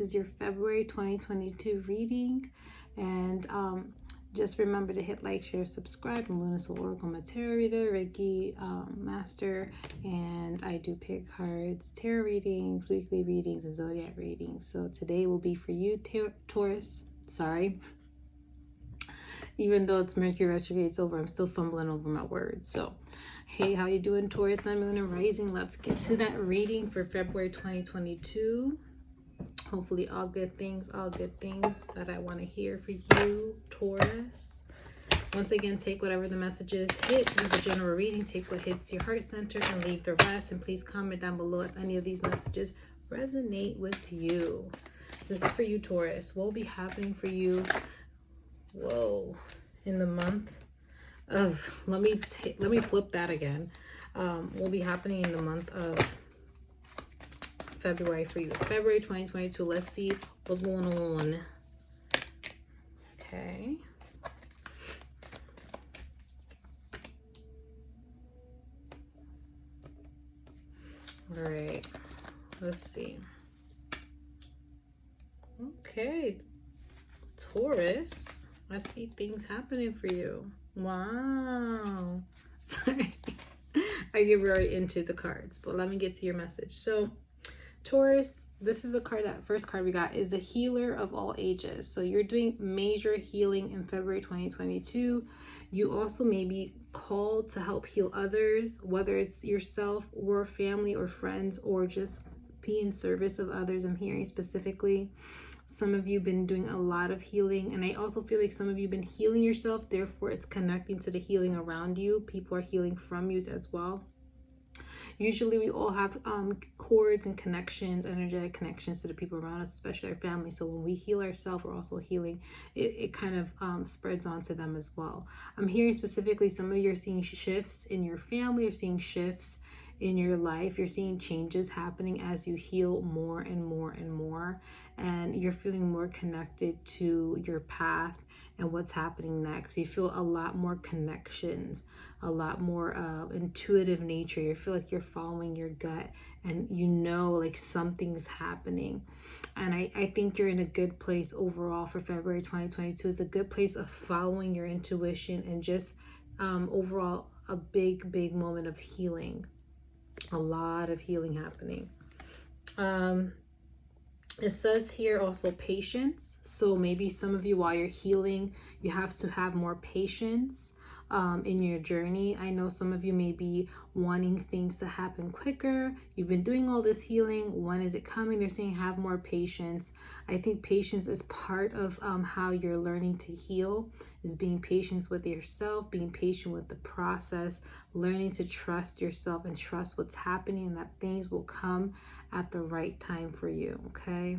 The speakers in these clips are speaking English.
is your February 2022 reading. And just remember to hit like, share, subscribe. I'm Luna Soul Oracle, my tarot reader, Reiki master, and I do pick cards, tarot readings, weekly readings, and zodiac readings. So today will be for you, Taurus. Sorry. Even though it's Mercury retrograde's over, I'm still fumbling over my words. So, hey, how you doing, Taurus, Sun, Moon, and Rising? Let's get to that reading for February 2022. Hopefully all good things that I want to hear for you, Taurus. Once again, take whatever the messages hit. This is a general reading. Take what hits your heart center and leave the rest. And please comment down below if any of these messages resonate with you. So this is for you, Taurus. What will be happening for you? In the month of, let me flip that again. Will be happening in the month of February for you. February 2022. Let's see what's going on. Okay. All right. Let's see. Okay. Taurus. I see things happening for you. Wow. Sorry. I get very into the cards, but let me get to your message. So, Taurus, this is the card, that first card we got is the healer of all ages. So you're doing major healing in February 2022. You also may be called to help heal others, whether it's yourself or family or friends, or just be in service of others. I'm hearing specifically. Some of you have been doing a lot of healing, and I also feel like some of you have been healing yourself, therefore it's connecting to the healing around you. People are healing from you as well. Usually we all have cords and connections, energetic connections to the people around us, especially our family. So when we heal ourselves, we're also healing. It kind of spreads onto them as well. I'm hearing specifically some of you are seeing shifts in your family, you're seeing shifts in your life. You're seeing changes happening as you heal more and more and more. And you're feeling more connected to your path and what's happening next. You feel a lot more connections, a lot more intuitive nature. You feel like you're following your gut and you know like something's happening. And I think you're in a good place overall for February 2022. It's a good place of following your intuition and just overall a big moment of healing. A lot of healing happening. It says here also patience. So maybe some of you, while you're healing, you have to have more patience in your journey. I know some of you may be wanting things to happen quicker. You've been doing all this healing. When is it coming? They're saying have more patience. I think patience is part of how you're learning to heal, is being patient with yourself, being patient with the process, learning to trust yourself and trust what's happening, and that things will come at the right time for you, okay?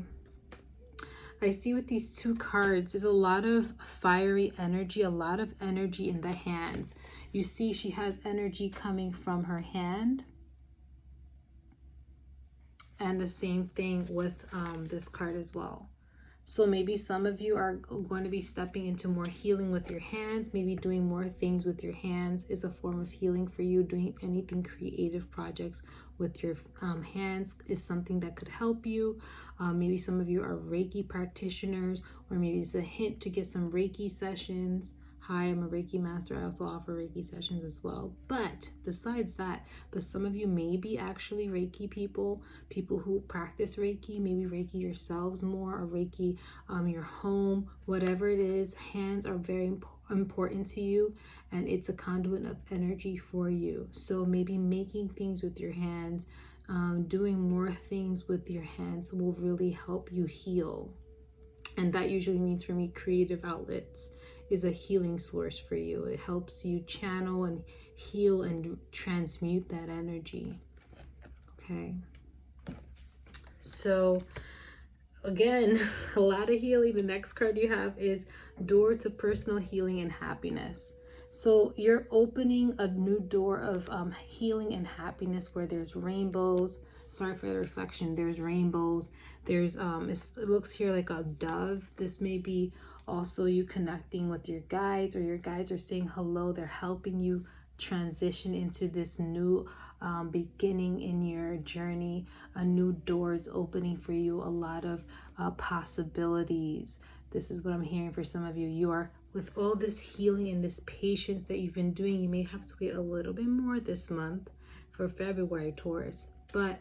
I see with these two cards, there's a lot of fiery energy, a lot of energy in the hands. You see she has energy coming from her hand. And the same thing with this card as well. So maybe some of you are going to be stepping into more healing with your hands. Maybe doing more things with your hands is a form of healing for you. Doing anything creative projects with your hands is something that could help you. Maybe some of you are Reiki practitioners, or maybe it's a hint to get some Reiki sessions. Hi, I'm a Reiki master. I also offer Reiki sessions as well. But besides that, some of you may be actually Reiki people who practice Reiki, maybe Reiki yourselves more, or Reiki your home, whatever it is. Hands are very important to you, and it's a conduit of energy for you. So maybe making things with your hands, doing more things with your hands will really help you heal. And that usually means for me, creative outlets is a healing source for you. It helps you channel and heal and transmute that energy. Okay. So again, a lot of healing. The next card you have is door to personal healing and happiness. So you're opening a new door of healing and happiness where there's rainbows. Sorry for the reflection. There's rainbows. There's it looks here like a dove. This may be also you connecting with your guides, or your guides are saying hello. They're helping you transition into this new beginning in your journey. A new door is opening for you, a lot of possibilities. This is what I'm hearing for some of you. You are, with all this healing and this patience that you've been doing, you may have to wait a little bit more this month for February, Taurus. But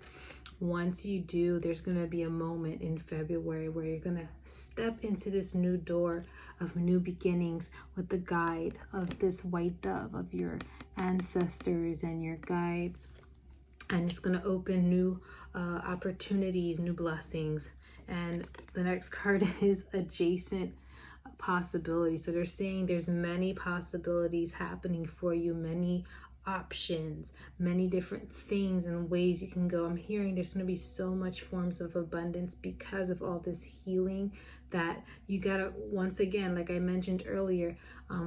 once you do, there's going to be a moment in February where you're going to step into this new door of new beginnings with the guide of this white dove of your ancestors and your guides. And it's going to open new opportunities, new blessings. And the next card is adjacent possibilities. So they're saying there's many possibilities happening for you, many options, many different things and ways you can go. I'm hearing there's going to be so much forms of abundance because of all this healing that you gotta, once again, like I mentioned earlier,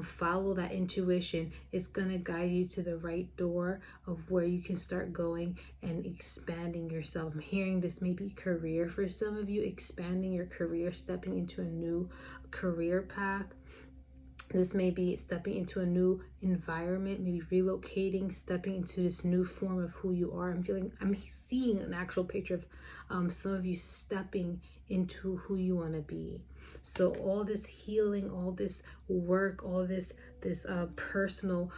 follow that intuition. It's going to guide you to the right door of where you can start going and expanding yourself. I'm hearing this may be career for some of you, expanding your career, stepping into a new career path. This may be stepping into a new environment, maybe relocating, stepping into this new form of who you are. I'm seeing an actual picture of some of you stepping into who you want to be. So all this healing, all this work, all this personal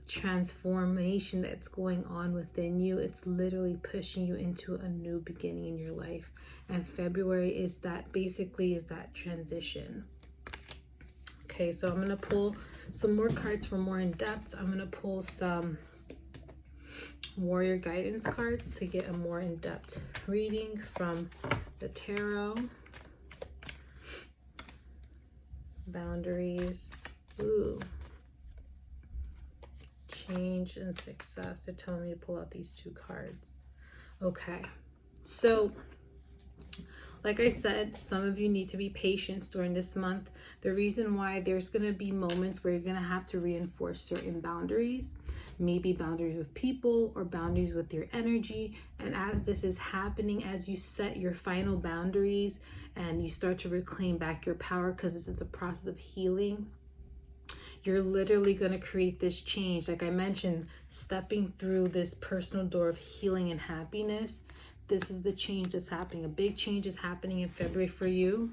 transformation that's going on within you, it's literally pushing you into a new beginning in your life. And February is that, basically is that transition. Okay, so I'm going to pull some more cards for more in depth. I'm going to pull some warrior guidance cards to get a more in-depth reading from the tarot. Boundaries. Ooh. Change and success. They're telling me to pull out these two cards. Okay, so like I said, some of you need to be patient during this month. The reason why, there's going to be moments where you're going to have to reinforce certain boundaries, maybe boundaries with people or boundaries with your energy. And as this is happening, as you set your final boundaries and you start to reclaim back your power, because this is the process of healing, you're literally going to create this change. Like I mentioned, stepping through this personal door of healing and happiness. This is the change that's happening. A big change is happening in February for you.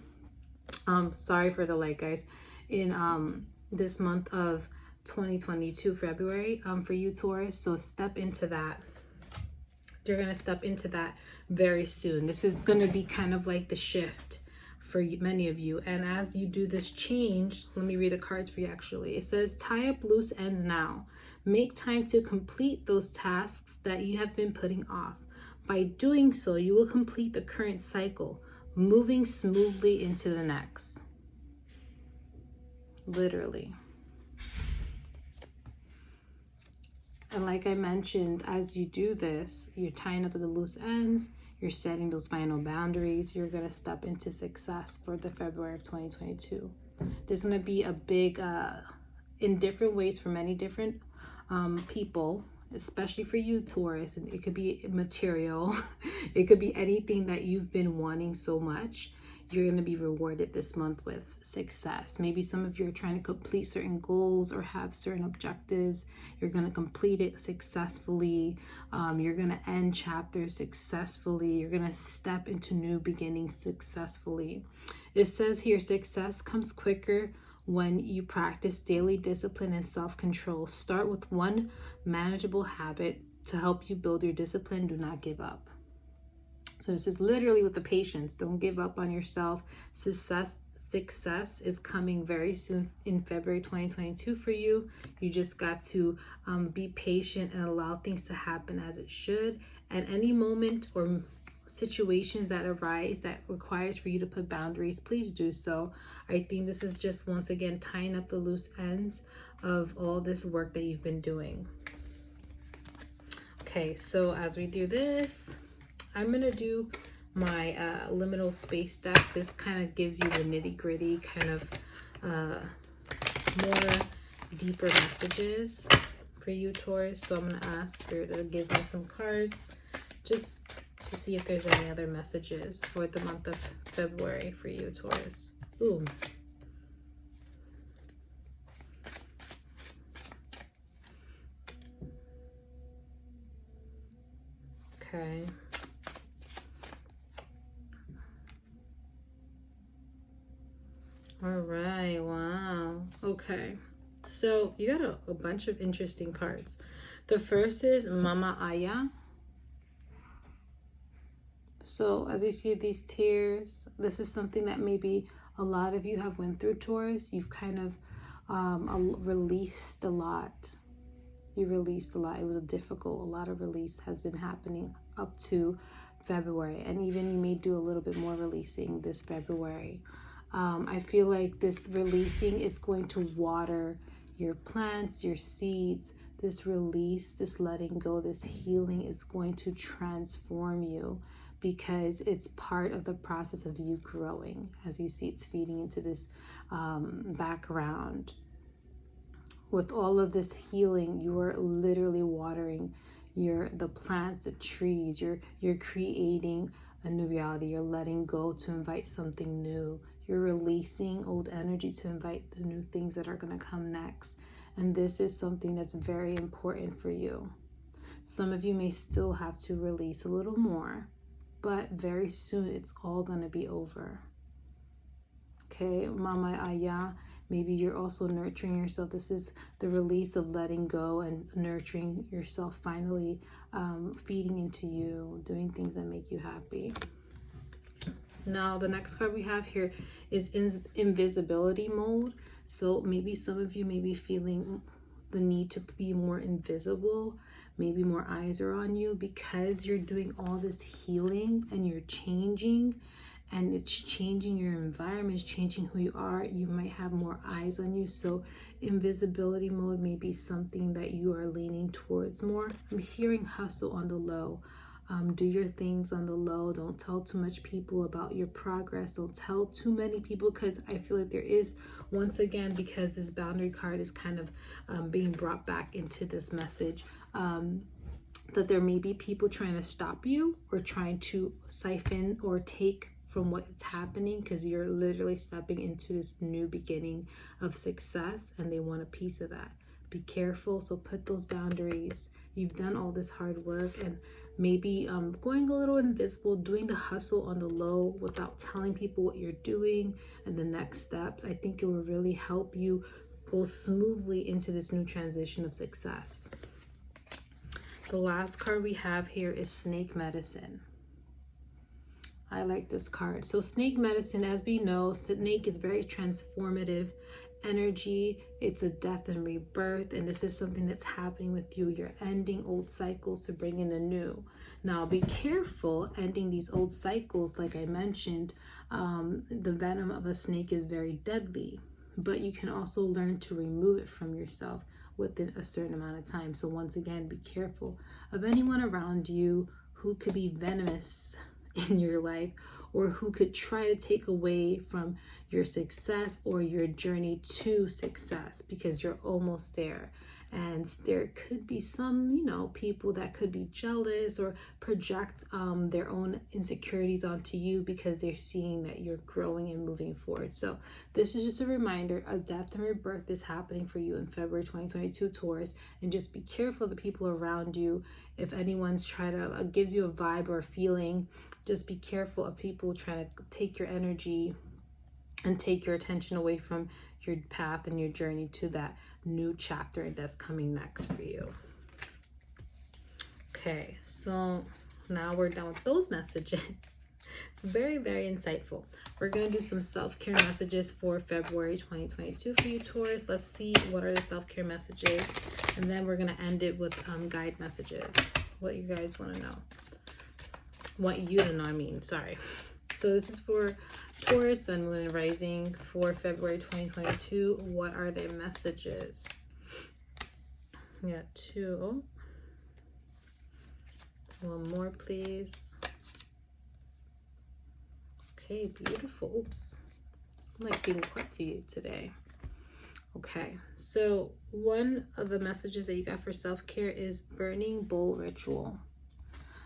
Sorry for the light, guys. In this month of 2022, February, for you, Taurus. So step into that. You're going to step into that very soon. This is going to be kind of like the shift for many of you. And as you do this change, let me read the cards for you actually. It says, tie up loose ends now. Make time to complete those tasks that you have been putting off. By doing so, you will complete the current cycle, moving smoothly into the next. Literally. And like I mentioned, as you do this, you're tying up the loose ends, you're setting those final boundaries, you're going to step into success for the February of 2022. There's going to be a big, in different ways for many different people, especially for you, Taurus, and it could be material. It could be anything that you've been wanting so much. You're going to be rewarded this month with success. Maybe some of you are trying to complete certain goals or have certain objectives. You're going to complete it successfully. You're going to end chapters successfully. You're going to step into new beginnings successfully. It says here, success comes quicker when you practice daily discipline and self-control. Start with one manageable habit to help you build your discipline. Do not give up. So this is literally with the patience. Don't give up on yourself. Success is coming very soon in February 2022 for you. You just got to be patient and allow things to happen as it should. At any moment or situations that arise that requires for you to put boundaries, please do so. I think this is just, once again, tying up the loose ends of all this work that you've been doing. Okay, so as we do this, I'm gonna do my liminal space deck. This kind of gives you the nitty-gritty, kind of more deeper messages for you, Taurus. So I'm gonna ask Spirit to give me some cards just to see if there's any other messages for the month of February for you, Taurus. Ooh. Okay. All right. Wow. Okay. So you got a bunch of interesting cards. The first is Mama Aya. So as you see these tears, this is something that maybe a lot of you have went through, Taurus. You've kind of released a lot. You released a lot. It was difficult. A lot of release has been happening up to February. And even you may do a little bit more releasing this February. I feel like this releasing is going to water your plants, your seeds. This release, this letting go, this healing is going to transform you, because it's part of the process of you growing. As you see, it's feeding into this background. With all of this healing, you are literally watering the plants, the trees. You're creating a new reality. You're letting go to invite something new. You're releasing old energy to invite the new things that are going to come next. And this is something that's very important for you. Some of you may still have to release a little more, but very soon it's all going to be over. Okay, Mama Aya, maybe you're also nurturing yourself. This is the release of letting go and nurturing yourself, finally feeding into you, doing things that make you happy. Now, the next card we have here is invisibility mode. So maybe some of you may be feeling the need to be more invisible. Maybe more eyes are on you because you're doing all this healing and you're changing, and it's changing your environment, it's changing who you are. You might have more eyes on you. So invisibility mode may be something that you are leaning towards more. I'm hearing hustle on the low. Do your things on the low. Don't tell too much people about your progress. Don't tell too many people, because I feel like there is, once again, because this boundary card is kind of being brought back into this message, that there may be people trying to stop you or trying to siphon or take from what's happening, because you're literally stepping into this new beginning of success and they want a piece of that. Be careful. So put those boundaries. You've done all this hard work, and maybe going a little invisible, doing the hustle on the low without telling people what you're doing and the next steps. I think it will really help you go smoothly into this new transition of success. The last card we have here is Snake Medicine. I like this card. So snake medicine, as we know, snake is very transformative energy. It's a death and rebirth, and this is something that's happening with you. You're ending old cycles to bring in a new. Now be careful ending these old cycles. Like I mentioned, the venom of a snake is very deadly, but you can also learn to remove it from yourself within a certain amount of time. So once again, be careful of anyone around you who could be venomous in your life, or who could try to take away from your success or your journey to success, because you're almost there. And there could be some, people that could be jealous or project their own insecurities onto you because they're seeing that you're growing and moving forward. So this is just a reminder, a death and rebirth is happening for you in February 2022, Taurus. And just be careful of the people around you. If anyone's trying to gives you a vibe or a feeling, just be careful of people trying to take your energy and take your attention away from your path and your journey to that new chapter that's coming next for you. Okay, so now we're done with those messages. It's very, very insightful. We're going to do some self-care messages for February 2022 for you, Taurus. Let's see what are the self-care messages, and then we're going to end it with guide messages. What you guys want to know. Want you to know, sorry. So this is for Taurus, Sun, Moon, and Rising for February 2022. What are their messages? We got two. One more, please. Okay, beautiful. Oops. I'm like being klutzy today. Okay, so one of the messages that you got for self-care is burning bowl ritual.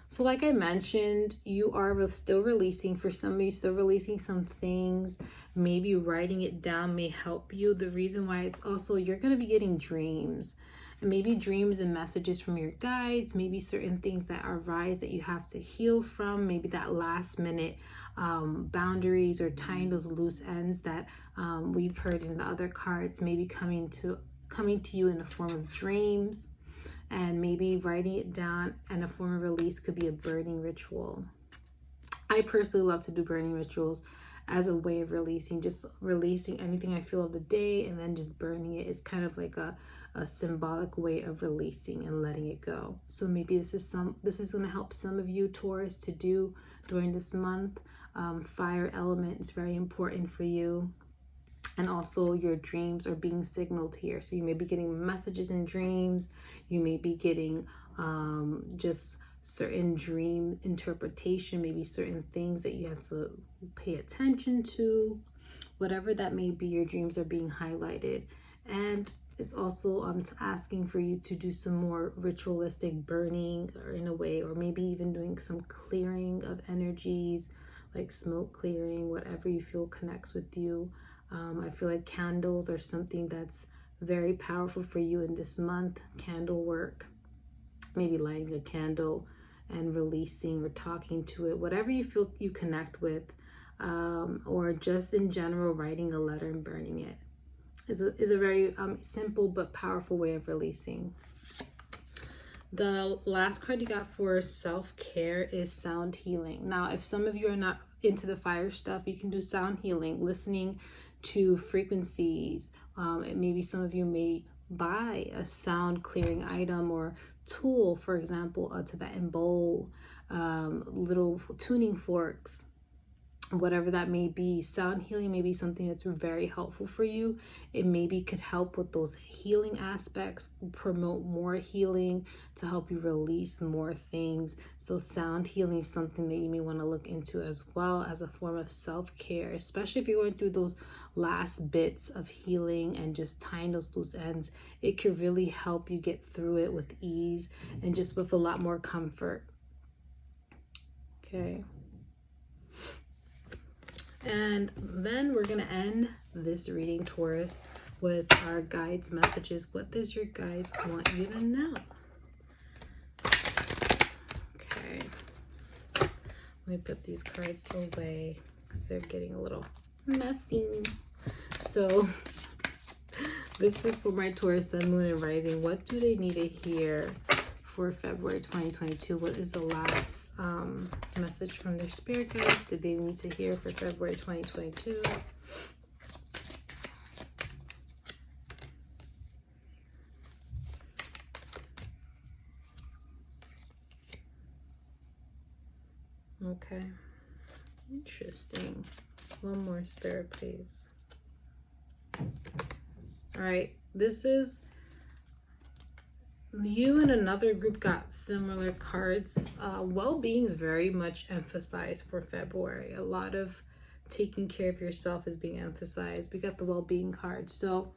So like I mentioned, you are still releasing. For some of you, still releasing some things. Maybe writing it down may help you. The reason why is also you're going to be getting dreams. maybe dreams and messages from your guides, maybe certain things that arise that you have to heal from, maybe that last minute boundaries or tying those loose ends that we've heard in the other cards, maybe coming to you in the form of dreams, and maybe writing it down, and a form of release could be a burning ritual. I personally love to do burning rituals as a way of releasing, just releasing anything I feel of the day, and then just burning it is kind of like a symbolic way of releasing and letting it go. So maybe this is going to help some of you, Taurus, to do during this month. Fire element is very important for you. And also your dreams are being signaled here. So you may be getting messages in dreams. You may be getting just certain dream interpretation, maybe certain things that you have to pay attention to. Whatever that may be, your dreams are being highlighted. And it's also asking for you to do some more ritualistic burning, or in a way, or maybe even doing some clearing of energies, like smoke clearing, whatever you feel connects with you. I feel like candles are something that's very powerful for you in this month. Candle work, maybe lighting a candle and releasing or talking to it, whatever you feel you connect with, or just in general writing a letter and burning it is a very simple but powerful way of releasing. The last card you got for self-care is sound healing. Now, if some of you are not into the fire stuff, you can do sound healing, listening to frequencies. Maybe some of you may buy a sound clearing item or tool, for example, a Tibetan bowl, little tuning forks, whatever that may be. Sound healing may be something that's very helpful for you. It maybe could help with those healing aspects, promote more healing, to help you release more things. So sound healing is something that you may want to look into as well, as a form of self-care, especially if you're going through those last bits of healing and just tying those loose ends. It could really help you get through it with ease and just with a lot more comfort. Okay. And then we're going to end this reading, Taurus, with our guides' messages. What does your guides want you to know? Okay. Let me put these cards away because they're getting a little messy. So this is for my Taurus, Sun, Moon, and Rising. What do they need to hear for February 2022? What is the last message from their spirit guides that they need to hear for February 2022? Okay, interesting. One more spirit, please. All right, this is you and another group got similar cards. Well-being is very much emphasized for February. A lot of taking care of yourself is being emphasized. We got the well-being card. So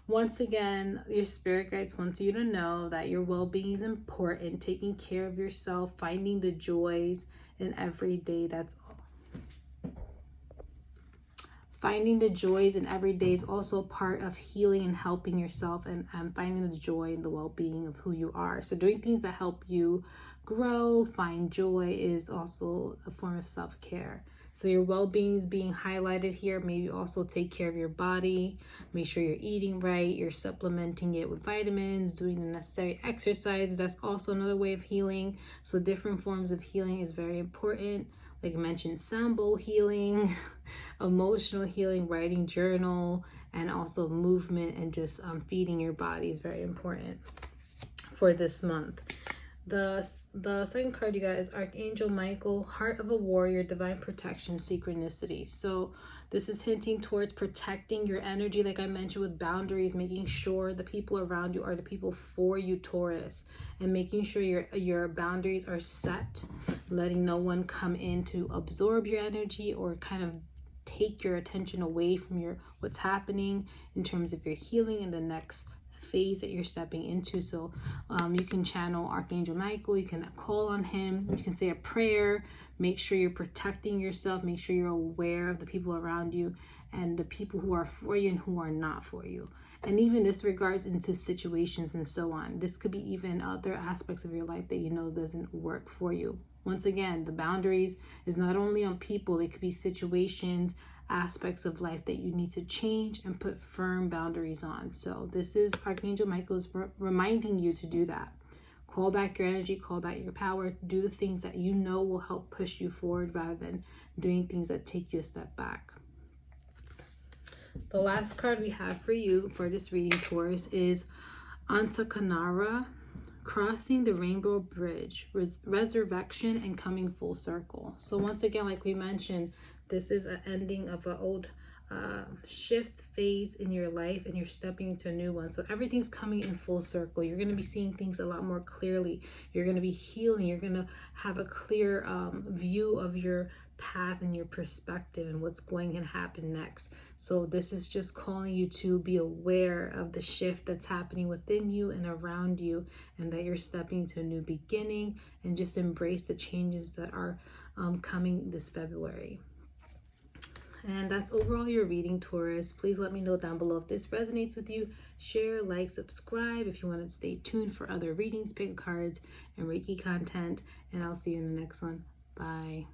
once again, your spirit guides want you to know that your well-being is important. Taking care of yourself, finding the joys in every day. Finding the joys in every day is also part of healing and helping yourself, and finding the joy and the well-being of who you are. So doing things that help you grow, find joy, is also a form of self-care. So your well-being is being highlighted here. Maybe also take care of your body. Make sure you're eating right. You're supplementing it with vitamins, doing the necessary exercise. That's also another way of healing. So different forms of healing is very important. Like I mentioned, sound bowl healing, emotional healing, writing journal, and also movement and just feeding your body is very important for this month. The second card you got is Archangel Michael, Heart of a Warrior, Divine Protection, Synchronicity. So this is hinting towards protecting your energy, like I mentioned, with boundaries, making sure the people around you are the people for you, Taurus, and making sure your boundaries are set, letting no one come in to absorb your energy or kind of take your attention away from what's happening in terms of your healing in the next phase that you're stepping into. So you can channel Archangel Michael, you can call on him, you can say a prayer. Make sure you're protecting yourself, make sure you're aware of the people around you and the people who are for you and who are not for you. And even this regards into situations and so on. This could be even other aspects of your life that you know doesn't work for you. Once again, the boundaries is not only on people, it could be situations, aspects of life that you need to change and put firm boundaries on. So this is Archangel Michael's reminding you to do that. Call back your energy, call back your power, do the things that you know will help push you forward rather than doing things that take you a step back. The last card we have for you for this reading, Taurus, is Antakanara, crossing the rainbow bridge, resurrection and coming full circle. So once again, like we mentioned, this is an ending of an old shift phase in your life and you're stepping into a new one. So everything's coming in full circle. You're going to be seeing things a lot more clearly. You're going to be healing. You're going to have a clear view of your path and your perspective and what's going to happen next. So this is just calling you to be aware of the shift that's happening within you and around you, and that you're stepping into a new beginning, and just embrace the changes that are coming this February. And that's overall your reading, Taurus. Please let me know down below if this resonates with you. Share, like, subscribe if you want to stay tuned for other readings, pick cards, and Reiki content. And I'll see you in the next one. Bye.